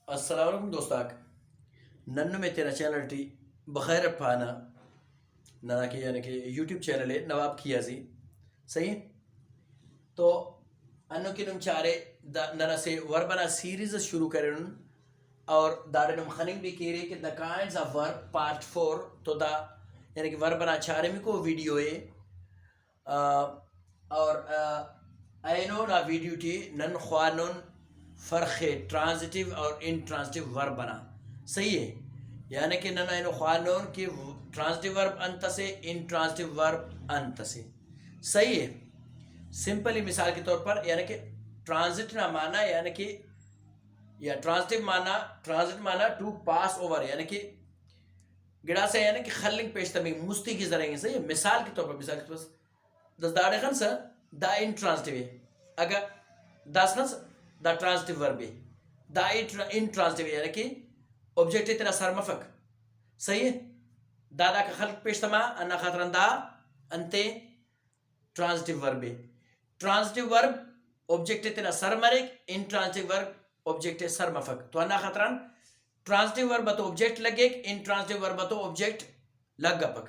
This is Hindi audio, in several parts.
अस्सलाम वालेकुम दोस्ताक नन्नु में तेरा चैनल टी बखैर पाना नना के यानी कि यूट्यूब चैनल है नवाब खियाजी सही तो अनु कि नुम चारे नना से वर्बना सीरीज शुरू करें और दाड़े नुम खनिंग भी कह रहे कि the kinds of verb part 4 तो दा यानी कि वर्बना चारे में को वीडियो है और आइनो ना वीडियो टी नन ख्वानुन फ़र्क है ट्रांजिटिव और इंट्रांजिटिव वर्ब बना सही है यानी कि नन आइनो ख्वानुन की ट्रांजिटिव वर्ब अंत से इंट्रांजिटिव वर्ब अंत से सही है। सिंपली मिसाल के तौर पर यानी कि ट्रांजिट ना माना यानी कि या ट्रांजिट माना टू पास ओवर यानी कि गिड़ा से यानी कि खल्लिंग पेश तमी मुस्ती की जरेंगे सही है। मिसाल के तौर पर मिसाल के पास दस दाड़े खन सा द इंट्रांजिटिव है अगर दस न द ट्रांजिटिव वर्ब है द इंट्रांजिटिव यानी कि ऑब्जेक्ट तेरा सरमफक सही है दादा का खल्क पेश तमा अन्ना खातरन दा अंते ट्रांजिटिव वर्ब है ट्रांजिटिव वर्ब ऑब्जेक्ट तेरा सरमरिक इंट्रांजिटिव वर्ब ऑब्जेक्ट सरमफक तो अन्ना खातरन ट्रांजिटिव वर्ब तो ऑब्जेक्ट लगे इंट्रांजिटिव वर्ब तो ऑब्जेक्ट लग गपक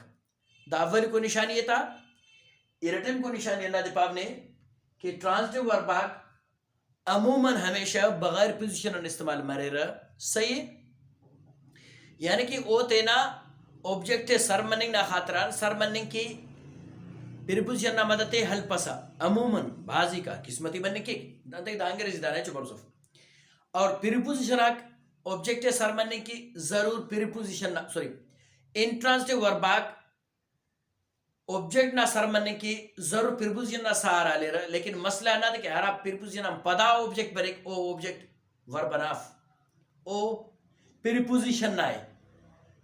द अव्वल को निशानी ये था इरटन को निशानी अल्लाह दे पावने कि ट्रांजिटिव वर्ब अमूमन हमेशा बगैर पोजीशन इस्तेमाल मरेरा सही यानी कि ओ तेना ऑब्जेक्ट सरमनिंग ना खातरान सरमनिंग की प्रीपोजिशन ना मदते हल पसा अमूमन भाजी का किस्मती बनने की दंते अंग्रेजी दाने चुप और प्रीपोजिशन ऑब्जेक्ट सरमनिंग की जरूर प्रीपोजिशन ना सॉरी इंट्रांजिटिव वर्ब ऑब्जेक्ट ना सरमने की जरूर प्रीपोजिशन ना सहारा ले रहा लेकिन मसला ना कि हर आप प्रीपोजिशन हम पदा ऑब्जेक्ट बरे ओ ऑब्जेक्ट वर्ब बनाफ ओ प्रीपोजिशन ना है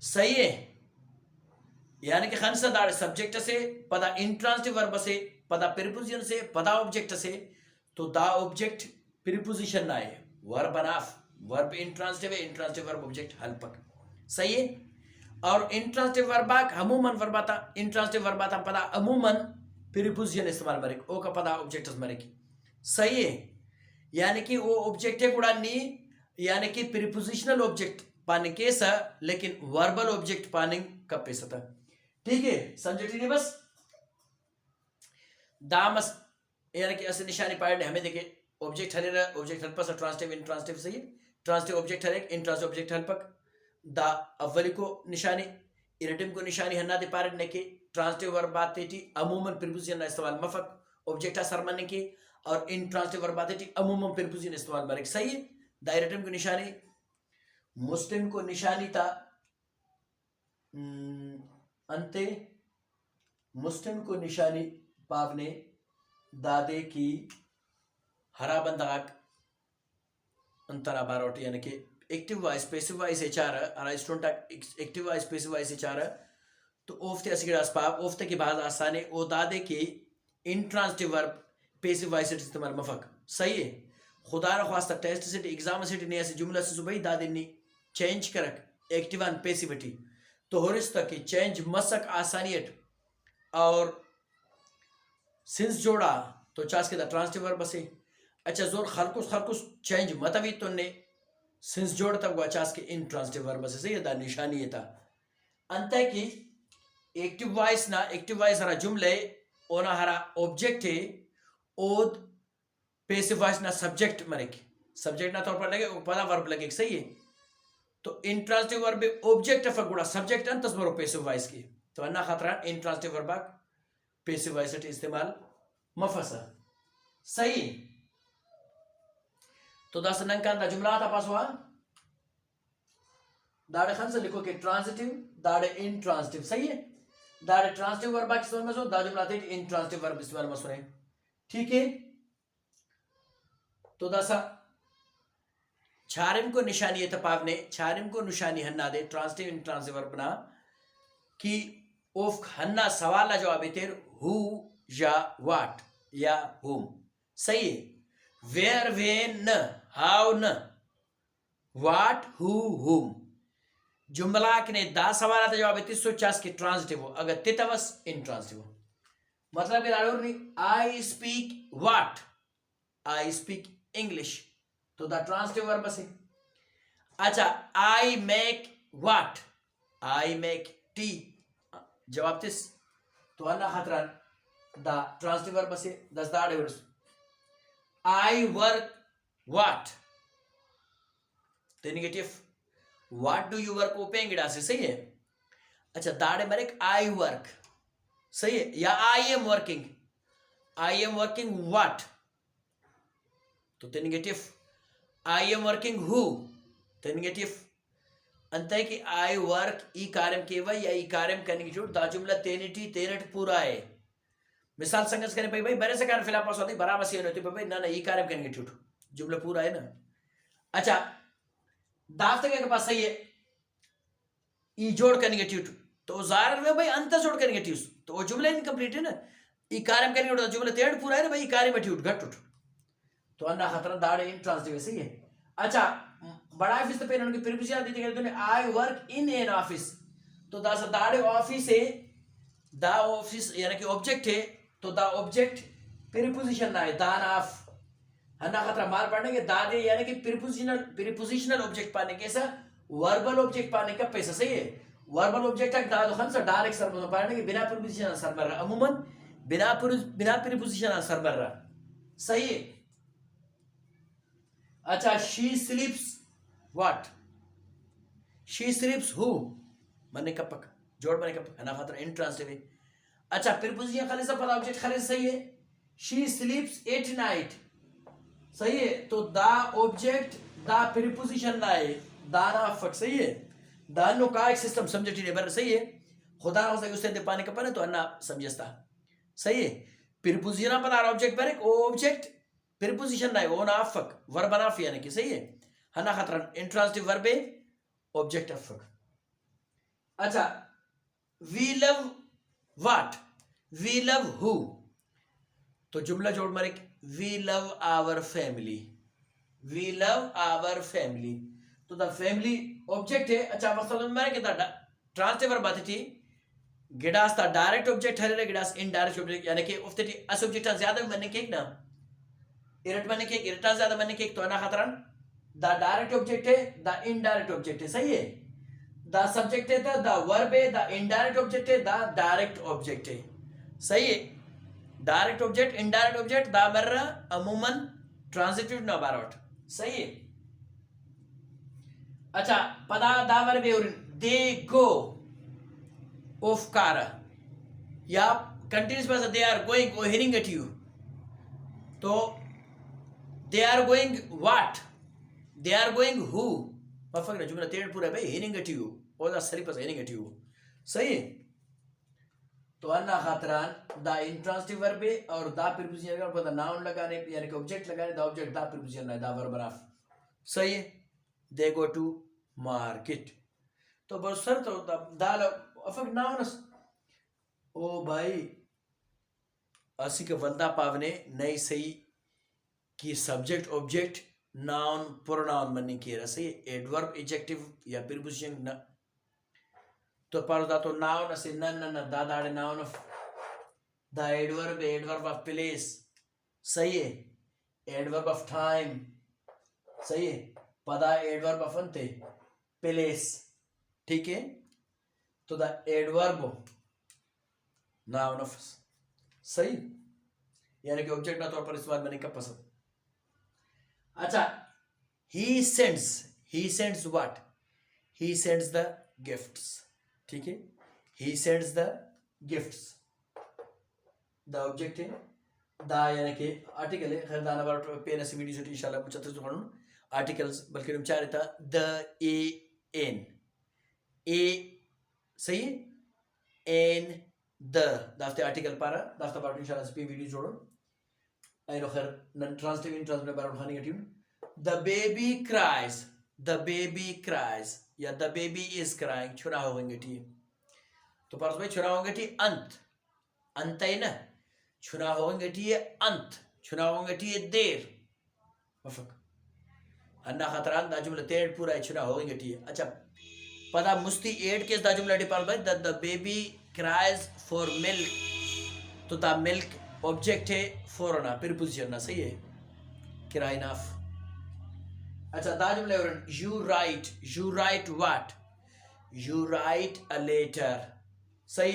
सही है यानी कि खनसा दाड़ सब्जेक्ट से पदा इंट्रांजिटिव वर्ब से पदा प्रीपोजिशन से पदा ऑब्जेक्ट से तो दा ऑब्जेक्ट प्रीपोजिशन ना है वर्ब बनाफ वर्ब इंट्रांजिटिव है इंट्रांजिटिव वर्ब ऑब्जेक्ट हल्पक सही है और इंट्रांजिटिव वर्बाक अमूमन वर्बाता इंट्रांजिटिव वर्बाता पदा अमूमन प्रीपोजिशन इस्तेमाल मरे ओ का पदा ऑब्जेक्ट मरे की सही है यानी कि वो ऑब्जेक्ट है गुड़ा नी यानी कि प्रीपोजिशनल ऑब्जेक्ट पाने के सा लेकिन वर्बल ऑब्जेक्ट पाने का पैसा था ठीक है समझे नहीं बस दामस यानी कि ऐसे निशानी पाए हमें देखे ऑब्जेक्ट हरे ऑब्जेक्ट हल्पस ट्रांजिटिव इंट्रांजिटिव सही ट्रांजिटिव ऑब्जेक्ट हरे इंट्रांजिटिव ऑब्जेक्ट हल्पक दा अव्वली को निशानी इरटिम को निशानी हन्ना दे पारे ने के ट्रांजिटिव वर्ब बात थी अमूमन प्रीपोजिशन ना इस्तेमाल मफक ऑब्जेक्ट सरमने की और इंट्रांजिटिव वर्ब बात थी अमूमन प्रीपोजिशन इस्तेमाल मरे सही है दा इरटिम को निशानी मुस्लिम को निशानी था अंते मुस्लिम को निशानी पावने दादे की हरा बंदाक अंतरा बारोट यानी कि एक्टिव वाइज पैसिव वाइज से चार और student active voice passive wise से चार तो ओफ्ते असगिरास पाप ओफ्ते के बाद आसाने ओ दादे के इंट्रांजिटिव वर्ब पैसिव वाइज से इस्तेमाल मफक सही है खुदा न खास्ता टेस्ट से एग्जाम से ने ऐसे जुमला से सुबह दादे ने चेंज करक एक्टिव एंड पैसिविटी तो होरिस तक की चेंज मसक आसानियत और सिंस जोड़ा तो चास के द ट्रांजिटिव वर्ब से अच्छा जोर खरकुस चेंज मतवी तो ने सिंस जोड़ तक वाचास के इंट्रांजिटिव वर्ब से ये दा निशानी ये था अंत की एक्टिव वॉइस ना एक्टिव वॉइस हरा जुमले ओना हरा ऑब्जेक्ट है ओद पैसिव वॉइस ना सब्जेक्ट मरे की सब्जेक्ट ना तौर पर लगे पदा वर्ब लगे सही है तो इंट्रांजिटिव वर्ब ऑब्जेक्ट फगुड़ा सब्जेक्ट अंतस मरो पैसिव वॉइस की तो अन्ना खतरा इंट्रांजिटिव वर्ब पैसिव वॉइस इस्तेमाल मफसा सही तो दस नंका दा जुमला था पास हुआ दाड़े खान से लिखो कि ट्रांजिटिव दाड़े इंट्रांजिटिव सही है दाड़े ट्रांजिटिव वर्ब किस में सो दा जुमला थे इंट्रांजिटिव वर्ब इस्तेमाल में सुने ठीक है तो दसा छारिम को निशानी है तपावने छारिम को निशानी हन्ना दे ट्रांजिटिव इंट्रांजिटिव वर्ब ना कि ओफ हन्ना सवाल का जवाब है हु या व्हाट या हुम सही है वेयर वेन न हाउ न वाट हु हुम जुमला के ने दा सवाल आता जवाब है 350 के ट्रांजिटिव हो अगर तितवस इंट्रांजिटिव हो मतलब कि दाड़ोर नहीं I speak what I speak English तो द ट्रांजिटिव वर्ब से अच्छा, I make what, I make tea, जवाब तिस तो अन्ना खतरान दा ट्रांसटिव वर्ब से दस दाड़े वर्स आई वर्क व्हाट तो negative what do you work ओपेंगिड़ा से सही है। अच्छा दाड़े मरेक आई वर्क सही है, या आई एम वर्किंग व्हाट तो negative I am working who तो नेगेटिव अंत है कि आई वर्क ई कार्यम केवल या ई कार्यम करने की जरूरत दा जुमला तेनिटी तेनट पूरा है। मिसाल संगत करें भाई भाई बड़े से कारण फिलहाल पास होती बराबर से होती भाई ना ना ई कार्यम करने की जरूरत जुमला पूरा है ना। अच्छा दाफ्त के पास सही है ई जोड़ करने की जरूरत तो जार में भाई अंत जोड़ करने की जरूरत तो वो जुमला इनकम्प्लीट है ना। ई कार्यम करने की जुमला तेनट पूरा है ना भाई ई कार्य में जरूरत घट उठ तो अन्ना खतरा दाड़े इन ट्रांसटिव सही है। अच्छा बड़ा ऑफिस तो पेन उनकी प्रीपोजिशन दी थी I work in an office तो दा दाड़े ऑफिस है दा ऑफिस यानी कि ऑब्जेक्ट है तो दा ऑब्जेक्ट प्रीपोजिशन ना है दान ऑफ हन्ना खतरा मार पड़ने के दादे यानी कि प्रीपोजिशनल ऑब्जेक्ट पाने के सा वर्बल ऑब्जेक्ट पाने का पैसा सही है। वर्बल ऑब्जेक्ट तक दादो खन से डायरेक्ट सर में पढ़ने के बिना प्रीपोजिशन सर मर रहा अमूमन बिना प्रीपोजिशन सर मर रहा सही है। अच्छा शी स्लीप्स व्हाट शी स्लीप्स हु मने कपक जोड़ मने कपक ना खतरा इंट्रांसिटिव है। अच्छा प्रीपोजिशन खाली सा पता ऑब्जेक्ट खाली सही है शी स्लीप्स एट नाइट सही है तो दा ऑब्जेक्ट दा प्रीपोजिशन ना है दाना फक सही है दानो का एक सिस्टम समझटी ने बर सही है खुदा हो सके उससे दे पाने का पाने तो अन्ना समझता सही है। प्रीपोजिशन पर ऑब्जेक्ट पर एक ऑब्जेक्ट प्रीपोजिशन ना है वो ना फक वर्ब ना यानी कि सही है हना खतरा इंट्रांसिटिव वर्ब है ऑब्जेक्ट ऑफ फक। अच्छा we love what we love हु तो जुमला जोड़ मारे we love our family we love our family तो द फैमिली ऑब्जेक्ट है। अच्छा मकसद मारे कि ट्रांसटिव वर्ब आती थी गिडास ता डायरेक्ट ऑब्जेक्ट है गिडास इनडायरेक्ट ऑब्जेक्ट यानी कि उफ्ते अस ऑब्जेक्ट ज्यादा बनने के ना इरट बनने के इरटा ज्यादा बनने के तो ना खतरन द डायरेक्ट ऑब्जेक्ट है द इनडायरेक्ट ऑब्जेक्ट है सही है द सब्जेक्ट है द वर्ब है द इनडायरेक्ट ऑब्जेक्ट है द डायरेक्ट ऑब्जेक्ट है सही है। डायरेक्ट ऑब्जेक्ट इनडायरेक्ट ऑब्जेक्ट दा मर्रा अमूमन ट्रांजिटिव ना बारोट सही है। अच्छा पदा दा वर्ब है दे गो ऑफ कार या continuous past they are going और हेडिंग एट यू तो they are going what they are going हु परफेक्ट है जुमला तेड़ पूरा भाई हेडिंग एट यू और द सरी पास हेडिंग एट यू सही है। तो अन्ना खातरान दा इंट्रांसिटिव वर्ब है और दा प्रीपोजिशन का पता नाउन लगाने यानी कि ऑब्जेक्ट लगाने दा ऑब्जेक्ट दा प्रीपोजिशन है दा वर्ब ऑफ सही है। दे गो टू मार्केट तो बस सर तो दा अफक नाउन ओ भाई असी के वंदा पावने नई सही कि सब्जेक्ट ऑब्जेक्ट नाउन प्रोनाउन बनने की रहा सही एडवर्ब एडजेक्टिव या प्रीपोजिशन ना तो पर दा तो नाउन असे न न न दा दाड़े noun of the adverb of place सही है एडवर्ब ऑफ टाइम सही है पदा एडवर्ब ऑफ अंते प्लेस ठीक है तो द एडवर्ब नाउन ऑफ सही यानी कि ऑब्जेक्ट ना तौर पर इस्तेमाल करने का पसंद। अच्छा he sends what he sends the gifts ठीक है he sends the gifts the object है दा यानी कि आर्टिकल है खैर दाना बार पेन ऐसी वीडियो से इंशाल्लाह कुछ तो पढ़ूं आर्टिकल्स बल्कि हम चाह रहे था द ए सही है एन द दाफ्ते आर्टिकल पारा दाफ्ता पार्ट इंशाल्लाह से वीडियो जोड़ो आई नो खैर नन ट्रांसलेट इन ट्रांसलेट बार उठाने की ट्यून द बेबी क्राइज या द बेबी इज क्राइंग छुरा होंगे टी तो परस भाई छुरा होंगे टी अंत है ना छुरा होंगे टी अंत छुरा होंगे टी देर वफक अन्ना खतरान दा जुमला तेड़ पूरा है छुरा होंगे टी अच्छा पता मुस्ती एड के दा जुमला डी पर भाई the baby cries for milk तो द मिल्क ऑब्जेक्ट है फॉर ना प्रीपोजिशन ना सही है क्राइन ऑफ। अच्छा दा जुमले और you write what? You write a letter. सही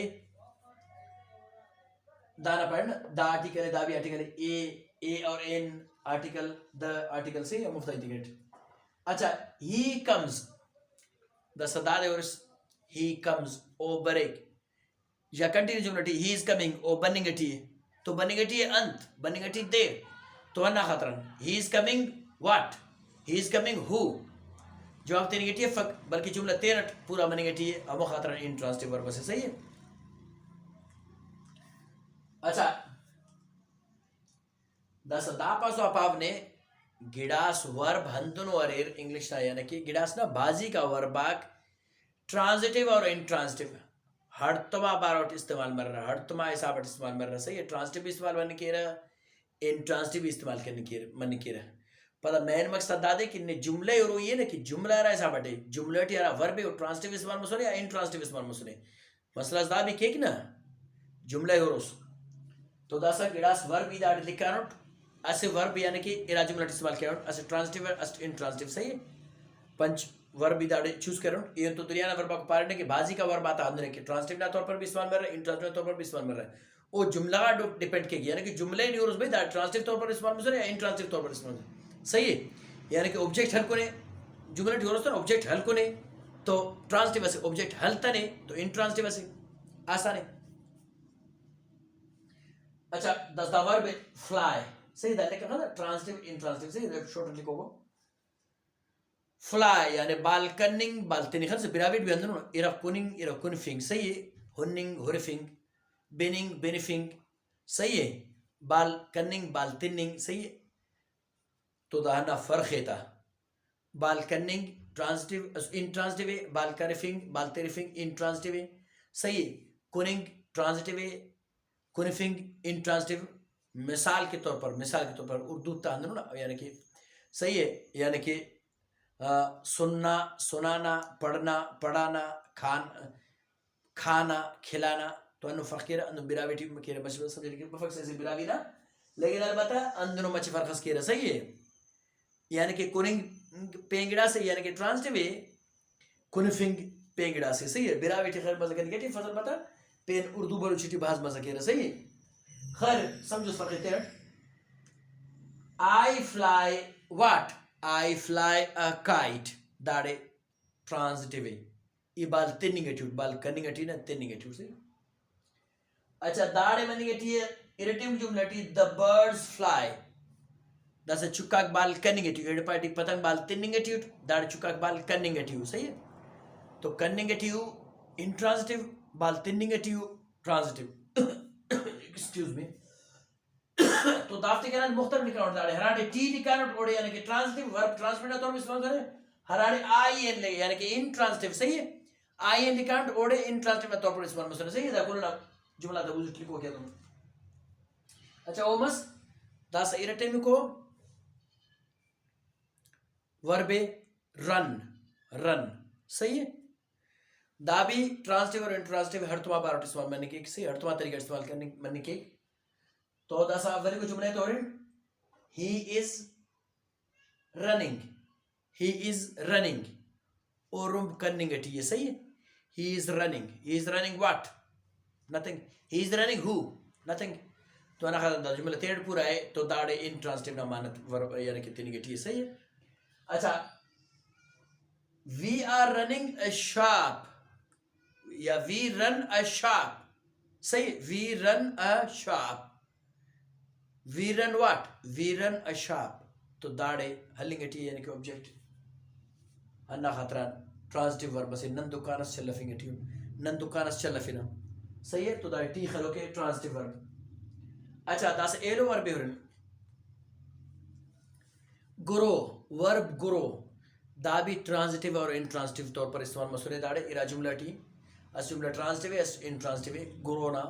दाना पढ़ना दा आर्टिकल है दा भी आर्टिकल है ए और एन आर्टिकल द आर्टिकल से या मुफ्त इंटीग्रेट. अच्छा he comes द सदाद और he comes ओ बरेक या कंटिन्यू जुमलटी he is coming ओ बनिंगटी तो बनिंगटी है अंत बनिंगटी देर तो अन्ना खतरन he is coming what? He is coming who? जवाब तेरी गटी है फक बल्कि जुमला तेरा पूरा बनेगी है अब खातर इंट्रांसिटिव वर्ब से सही है. अच्छा दस दा पासो आपने गिडास वर्ब हंतुन वरेर इंग्लिश ना यानी कि गिडास ना बाजी का वर्बाक ट्रांजिटिव और इंट्रांसिटिव हड़तमा बारोट इस्तेमाल मर रहा हड़तमा हिसाब इस्तेमाल मर रहा सही है. ट्रांजिटिव इस्तेमाल मन के रहा इंट्रांसिटिव इस्तेमाल करने की मन के रहा पता मेन मकसद दादे कि ने जुमले और ये ना कि जुमला रहा ऐसा बटे जुमले टियारा वर्ब है ट्रांजिटिव इस्तेमाल मसले या इंट्रांजिटिव इस्तेमाल मसले मसला दा भी केक ना जुमले और उस तो दासा गिडास वर्ब इधर लिखा नोट ऐसे वर्ब यानी कि इरा जुमला इस्तेमाल किया नोट ऐसे ट्रांजिटिव और इंट्रांजिटिव सही है. पंच वर्ब इधर चूज करो ये तो दुनिया वर्ब को पारने के बाजी का वर्ब आता हमने कि ट्रांजिटिव ना तौर पर भी इस्तेमाल कर रहा है इंट्रांजिटिव तौर पर भी इस्तेमाल कर रहा है वो जुमला डिपेंड के यानी कि जुमले नहीं और उसमें ट्रांजिटिव तौर पर इस्तेमाल मसले या इंट्रांजिटिव तौर पर इस्तेमाल सही है. यानी कि ऑब्जेक्ट हल कोने जुमले ठोरस तो ऑब्जेक्ट हल कोने तो ट्रांजिटिव से ऑब्जेक्ट हल तने तो इंट्रांजिटिव से आसान है. अच्छा दस द वर्ब फ्लाई सही दा लेकिन ना ट्रांजिटिव इंट्रांजिटिव सही शॉर्ट लिखोगे फ्लाई यानी बालकनिंग बालतनी खल से बिराबिट भी अंदर इरा कुनिंग सही है. हुनिंग हुरिफिंग बेनिंग बेनिफिंग सही है. बालकनिंग बालतनिंग सही है. तो दाना फर्क है था बालकनिंग ट्रांजिटिव इंट्रांजिटिव है बालकरिफिंग बालतेरिफिंग इंट्रांजिटिव है सही है. कुनिंग ट्रांजिटिव है कुनिफिंग इंट्रांजिटिव मिसाल के तौर पर उर्दू तांदन यानी कि सही है यानी कि सुनना सुनाना पढ़ना पढ़ाना खाना खिलाना तो अनु फकीर अनु बिराविटी में केरे मशहूर समझ के फक से बिरावी ना लेकिन अलबत्ता अंदर मच फर्क केरे सही है. यानी कि कुनिंग पेंगड़ा से यानी कि ट्रांजिटिव है कुनिफिंग पेंगड़ा से सही है. बिराविटी खैर मजा करने के फसल पता पेन उर्दू बलूचिटी भाषा मजा केरे सही है. खैर समझो फर्क है. I fly what? I fly a kite दाड़े ट्रांजिटिव है ये बाल तीन नेगेटिव बाल कनिंगटी ना तीन नेगेटिव से. अच्छा दाड़े में नेगेटिव है इरेटिव जुमलटी द बर्ड्स फ्लाई दस चुकाक बाल कनिंगेटिव एड पार्टी पतंग बाल तीन नेगेटिव दाड़े चुकाक बाल कनिंगेटिव सही है. तो कनिंगेटिव इंट्रांजिटिव बाल तीन नेगेटिव ट्रांजिटिव एक्सक्यूज मी तो दाफ्ते के नाम मुख्तलिफ लिखा होता है. हराड़े टी लिखा नोट ओडे यानी कि ट्रांजिटिव वर्ब ट्रांसमिट तौर पर इस्तेमाल करें. हराड़े आई एन लगे यानी कि इंट्रांजिटिव सही है. आई एन लिखा नोट ओडे इंट्रांजिटिव तौर पर इस्तेमाल मसला सही है. दा कुलना जुमला दा बुझ लिखो क्या तुम. अच्छा ओ मस दास इरटे में को वर्ब रन रन सही है. दा भी ट्रांजिटिव और इंट्रांजिटिव हर तुमा बार इस्तेमाल करने के सही हर तुमा तरीका इस्तेमाल करने के तो दसा अव्वल को जुमले तो he is running और रूम करने गटी ये सही है. he is running what? nothing. he is running who? nothing. तो अना खादा जुमला तेरे पूरा है तो दाड़े इंट्रांजिटिव ना मानत वर्ब यानी कि तीन गटी ये सही है. अच्छा we are running a shop या we run a shop सही. we run a shop We run what? We run a shop. तो दाड़े हलिंगटी यानी कि ऑब्जेक्ट अन्ना खतरान ट्रांजिटिव वर्ब से नन दुकानस चलफिंगटी नन दुकानस चलफिना सही है. तो दाड़े टी खलो के ट्रांजिटिव वर्ब. अच्छा दास एलो वर्ब बेरन गुरो वर्ब गुरो दा भी ट्रांजिटिव और इंट्रांजिटिव तौर पर इस्तेमाल मसले दाड़े इरा जुमला टी अस जुमला ट्रांजिटिव है इंट्रांजिटिव है गुरो ना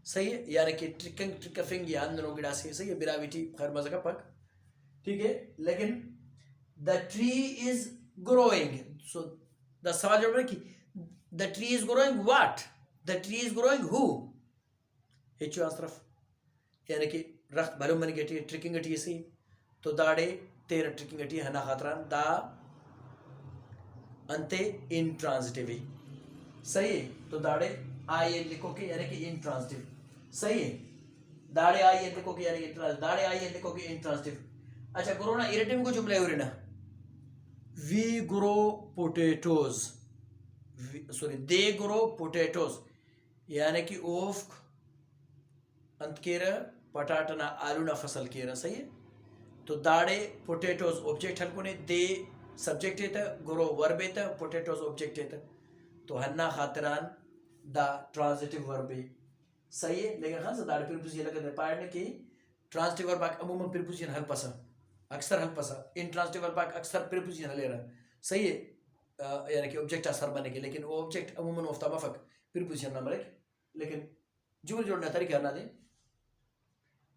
सही है. यानी कि ट्रिकफिंग या अंदरों गिड़ा से सही है. बिराविटी खैर मजा का पक ठीक है. लेकिन the tree is growing so the सवाल जवाब है कि the tree is growing what the tree is growing हु हिचो आसरफ यानी कि रख्त भलो मन गेटी ट्रिकिंग गेटी सही तो दाड़े तेरा ट्रिकिंग अटी हना खातरान दा अंते इंट्रांजिटिव सही है। तो दाड़े आई एन लिखो कि यानी कि इंट्रांजिटिव सही है। दाड़े आई एन लिखो कि यानी इंट्रांजिटिव, दाड़े आई एन लिखो कि इंट्रांजिटिव। अच्छा करो ना इरेटिव को जुमले हो रहे ना, we grow potatoes, sorry they grow potatoes यानी कि ओफ अंत केरा पटाटना आलू ना फसल केरा सही है। तो दाड़े पोटैटोज ऑब्जेक्ट हल्कुने, दे सब्जेक्ट है, ग्रो वर्ब है, पोटैटोज ऑब्जेक्ट है। तो हन्ना खातिरान दा ट्रांजिटिव वर्ब है सही है। लेकिन हाँ दाड़े प्रीपोजिशन लगते पाड़ने की ट्रांजिटिव वर्ब अमूमन प्रीपोजिशन हल पसा अक्सर हल पसा, इंट्रांजिटिव वर्ब अक्सर प्रीपोजिशन ले रहा सही है यानी कि ऑब्जेक्ट असर बने के, लेकिन वो ऑब्जेक्ट अमूमन ऑफ तमफक प्रीपोजिशन नंबर एक, लेकिन जुमल जोड़ना तरीका ना दे।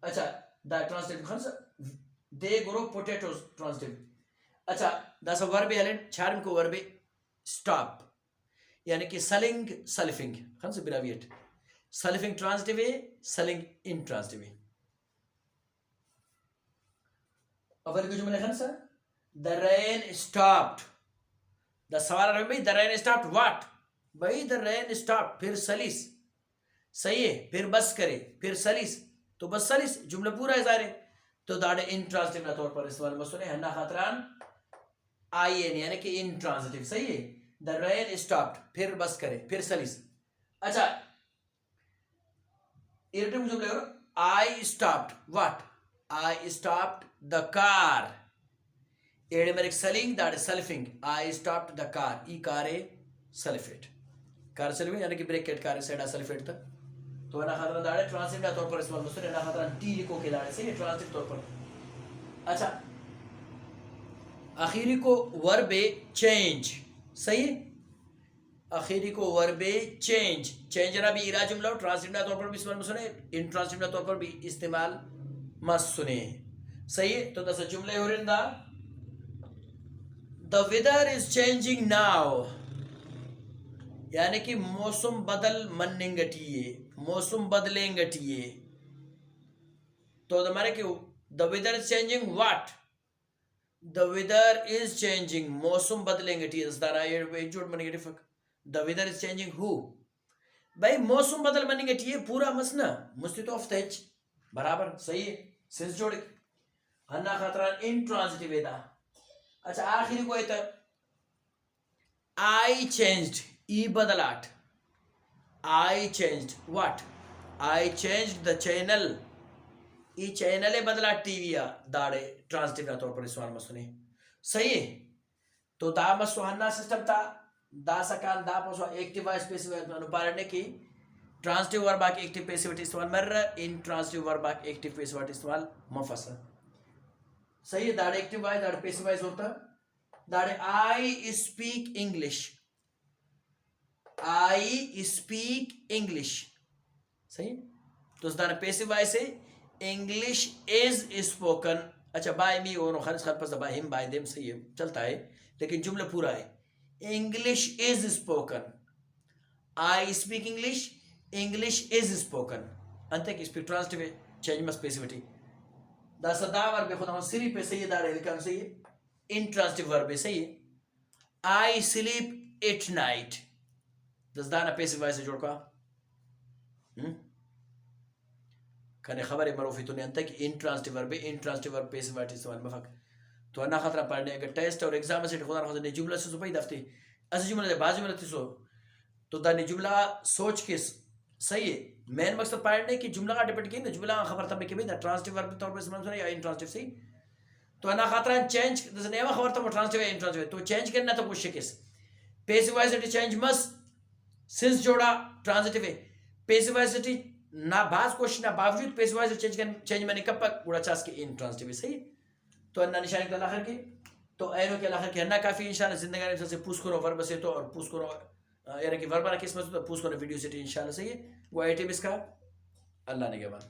अच्छा द ट्रांजिटिव खंस दे ग्रो पोटैटोज ट्रांजिटिव। अच्छा दस वर्ब है छारम को वर्ब स्टॉप यानी कि सलिंग सल्फिंग खंस ब्रावियट सल्फिंग ट्रांजिटिव है, सलिंग इंट्रांजिटिव है। अवल के जुमले खंस द रेन स्टॉप्ड, द सवाल है भाई द रेन स्टॉप्ड व्हाट, भाई द रेन स्टॉप्ड फिर सलिस सही है, फिर बस करे फिर सलिस, तो बस सलिस जुमला पूरा है सारे। तो दाड़े इंट्रांजिटिव ना तौर पर इस्तेमाल मसले हन्ना खातरान आई एन यानी कि इंट्रांजिटिव सही है। द रेन स्टॉप्ड फिर बस करे फिर सलिस। अच्छा इरेटिव जुमले हो I stopped what, I stopped the car, एड़े मेरे सलिंग दाड़े सल्फिंग, आई स्टॉप्ड द कार ई कारे सल्फेट, कार सल्फिंग यानी कि ब्रेकेट कार सेडा सल्फेट तक। तो ना खातर दाड़े ट्रांजिटिव तौर पर इस्तेमाल मसले ना खातर टी लिखो के दाड़े सही है ट्रांजिटिव तौर पर। अच्छा आखिरी को वर्ब चेंज सही है, आखिरी को वर्ब चेंज, चेंज ना भी इरा जुमला ट्रांजिटिव तौर पर भी इस्तेमाल मसले, इंट्रांजिटिव तौर पर भी इस्तेमाल मसले सही है। तो दस जुमले हो रहे the weather is changing now यानी कि मौसम बदल मन्नेंगटिए, मौसम बदलेंगटिए। तो हमारे कि the weather is changing what, the weather is changing मौसम बदलेंगटिए एक जोड़ बनेंगे फक। द वेदर इज चेंजिंग हु, भाई मौसम बदल मन्नेंगटिए पूरा मसना मुस्तित ऑफ तच बराबर सही है सिंस जोड़ हन्ना खतरान इंट्रांजिटिव है। अच्छा आखिरी को है आई चेंज्ड ई बदलाट, I changed what, I changed the channel ई चैनल बदला टीवी दाड़े ट्रांजिटिव ना तौर पर इस्तेमाल मसने सही है। तो दा मसो हन्ना सिस्टम था दा सकान दा पसो एक्टिव वॉइस पैसिव अनुपारणे की ट्रांजिटिव वर्ब की एक्टिव पैसिविटी इस्तेमाल मर इन ट्रांजिटिव वर्ब की एक्टिव पैसिविटी इस्तेमाल मफसा सही है। दाड़े एक्टिव वॉइस दाड़े पैसिव वॉइस होता दाड़े I speak English, I speak English सही। तो दाड़े पैसिव वॉइस है इंग्लिश इज स्पोकन। अच्छा बाय मी और खर्च खर्च बाय हिम बाय देम सही है चलता है, लेकिन जुमला पूरा है English is spoken, I speak English, English is spoken अंत की स्पीक ट्रांजिटिव चेंज मस पैसिविटी दा सदा वर्ब खुदा सिरी पे सही दाड़े लिखा सही है इंट्रांजिटिव वर्ब सही है। आई स्लीप एट नाइट दस दाना पैसिव वॉइस से जोड़ का कने खबर है मरूफी तो नहीं अंत कि इंट्रांजिटिव वर्ब पैसिव वॉइस इस्तेमाल मफक। तो अन्ना खतरा पढ़ने अगर टेस्ट और एग्जाम से खुदा खुदा ने जुमला से सुपई दफ्ते अस जुमला दे बाजू में सो तो दा ने जुमला सोच के सही है। मेन मकसद पढ़ने की जुमला का डिपेंड की ना जुमला खबर तब कि भाई दा ट्रांजिटिव वर्ब तौर पर इस्तेमाल या इंट्रांजिटिव सही। तो अन्ना खतरा चेंज दस ने खबर तब ट्रांजिटिव या इंट्रांजिटिव तो चेंज करना तो कुछ केस पैसिव वॉइस चेंज मस सिंस जोड़ा ट्रांजिटिव है पैसिव वॉइस ना बाज क्वेश्चन ना बावजूद पैसिव वॉइस चेंज मैंने कब तक उड़ा चास के इंट्रांजिटिव सही। तो अन्ना निशान के आखिर की तो एनो के आखिर के अन्ना काफी इंशाल्लाह जिंदगी में सबसे पूछ करो वर्ब से तो और पूछ करो यानी कि वर्ब ना किस्मत तो पूछ करो वीडियो से इंशाल्लाह सही है वो आईटी इसका अल्लाह ने के बाद।